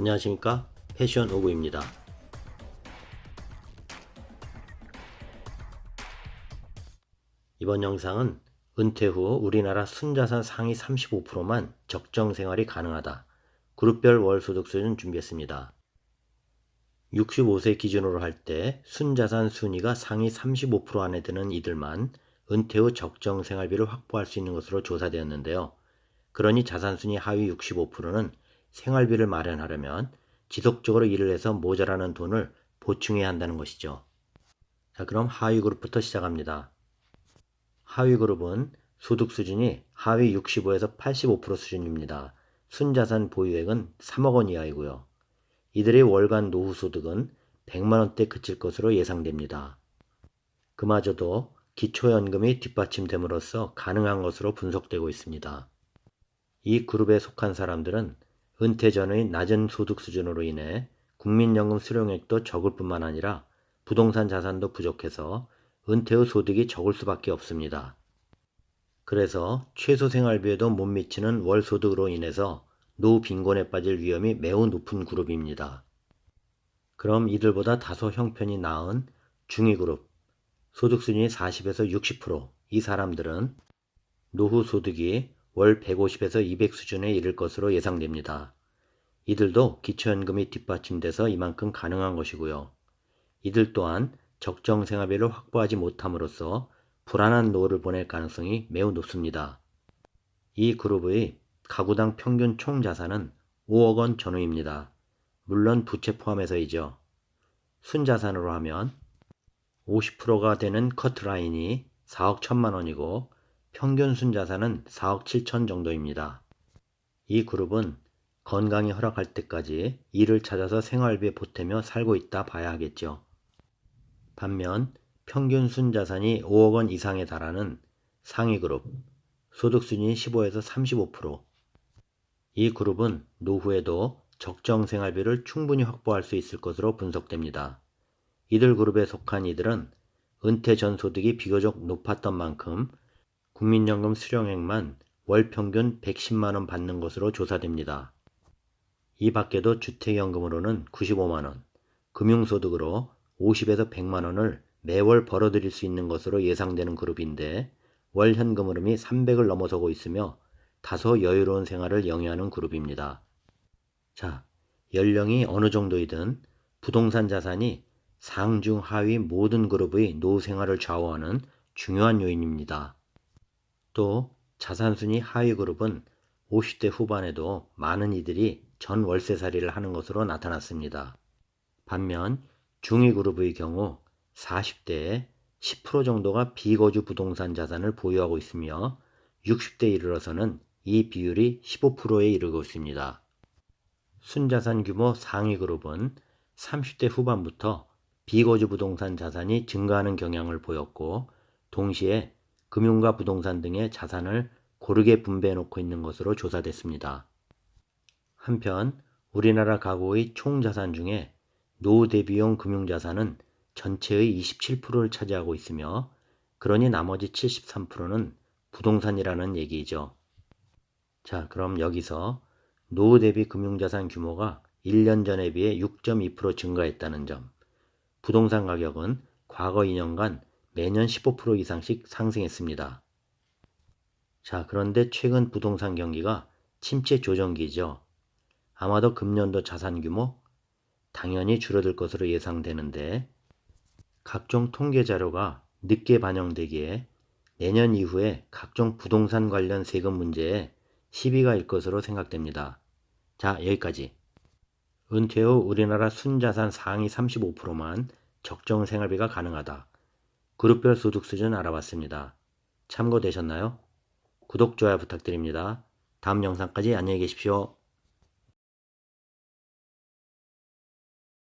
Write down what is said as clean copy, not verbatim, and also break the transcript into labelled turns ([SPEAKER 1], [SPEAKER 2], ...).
[SPEAKER 1] 안녕하십니까? 패션 오구입니다. 이번 영상은 은퇴 후 우리나라 순자산 상위 35%만 적정 생활이 가능하다. 그룹별 월 소득 수준 준비했습니다. 65세 기준으로 할 때 순자산 순위가 상위 35% 안에 드는 이들만 은퇴 후 적정 생활비를 확보할 수 있는 것으로 조사되었는데요. 그러니 자산 순위 하위 65%는 생활비를 마련하려면 지속적으로 일을 해서 모자라는 돈을 보충해야 한다는 것이죠. 자, 그럼 하위 그룹부터 시작합니다. 하위 그룹은 소득 수준이 하위 65에서 85% 수준입니다. 순자산 보유액은 3억 원 이하이고요. 이들의 월간 노후 소득은 100만 원대 그칠 것으로 예상됩니다. 그마저도 기초연금이 뒷받침됨으로써 가능한 것으로 분석되고 있습니다. 이 그룹에 속한 사람들은 은퇴 전의 낮은 소득 수준으로 인해 국민연금 수령액도 적을 뿐만 아니라 부동산 자산도 부족해서 은퇴 후 소득이 적을 수밖에 없습니다. 그래서 최소 생활비에도 못 미치는 월 소득으로 인해서 노후 빈곤에 빠질 위험이 매우 높은 그룹입니다. 그럼 이들보다 다소 형편이 나은 중위 그룹, 소득 수준이 40에서 60%, 이 사람들은 노후 소득이 월 150에서 200 수준에 이를 것으로 예상됩니다. 이들도 기초연금이 뒷받침돼서 이만큼 가능한 것이고요. 이들 또한 적정 생활비를 확보하지 못함으로써 불안한 노후를 보낼 가능성이 매우 높습니다. 이 그룹의 가구당 평균 총 자산은 5억 원 전후입니다. 물론 부채 포함해서이죠. 순자산으로 하면 50%가 되는 커트라인이 4억 1천만 원이고 평균 순자산은 4억 7천 정도입니다. 이 그룹은 건강이 허락할 때까지 일을 찾아서 생활비에 보태며 살고 있다 봐야 하겠죠. 반면 평균 순자산이 5억 원 이상에 달하는 상위 그룹, 소득 수준이 15에서 35%, 이 그룹은 노후에도 적정 생활비를 충분히 확보할 수 있을 것으로 분석됩니다. 이들 그룹에 속한 이들은 은퇴 전 소득이 비교적 높았던 만큼 국민연금 수령액만 월 평균 110만 원 받는 것으로 조사됩니다. 이 밖에도 주택연금으로는 95만 원, 금융소득으로 50에서 100만 원을 매월 벌어들일 수 있는 것으로 예상되는 그룹인데 월 현금 흐름이 300을 넘어서고 있으며 다소 여유로운 생활을 영위하는 그룹입니다. 자, 연령이 어느 정도이든 부동산 자산이 상중 하위 모든 그룹의 노후 생활을 좌우하는 중요한 요인입니다. 또 자산순위 하위 그룹은 50대 후반에도 많은 이들이 전 월세살이를 하는 것으로 나타났습니다. 반면 중위 그룹의 경우 40대에 10% 정도가 비거주 부동산 자산을 보유하고 있으며 60대에 이르러서는 이 비율이 15%에 이르고 있습니다. 순자산 규모 상위 그룹은 30대 후반부터 비거주 부동산 자산이 증가하는 경향을 보였고 동시에 금융과 부동산 등의 자산을 고르게 분배해 놓고 있는 것으로 조사됐습니다. 한편 우리나라 가구의 총 자산 중에 노후 대비용 금융자산은 전체의 27%를 차지하고 있으며 그러니 나머지 73%는 부동산이라는 얘기죠. 자, 그럼 여기서 노후 대비 금융자산 규모가 1년 전에 비해 6.2% 증가했다는 점, 부동산 가격은 과거 2년간 매년 15% 이상씩 상승했습니다. 자, 그런데 최근 부동산 경기가 침체 조정기죠. 아마도 금년도 자산 규모 당연히 줄어들 것으로 예상되는데 각종 통계 자료가 늦게 반영되기에 내년 이후에 각종 부동산 관련 세금 문제에 시비가 일 것으로 생각됩니다. 자, 여기까지. 은퇴 후 우리나라 순자산 상위 35%만 적정 생활비가 가능하다. 그룹별 소득 수준 알아봤습니다. 참고되셨나요? 구독, 좋아요 부탁드립니다. 다음 영상까지 안녕히 계십시오.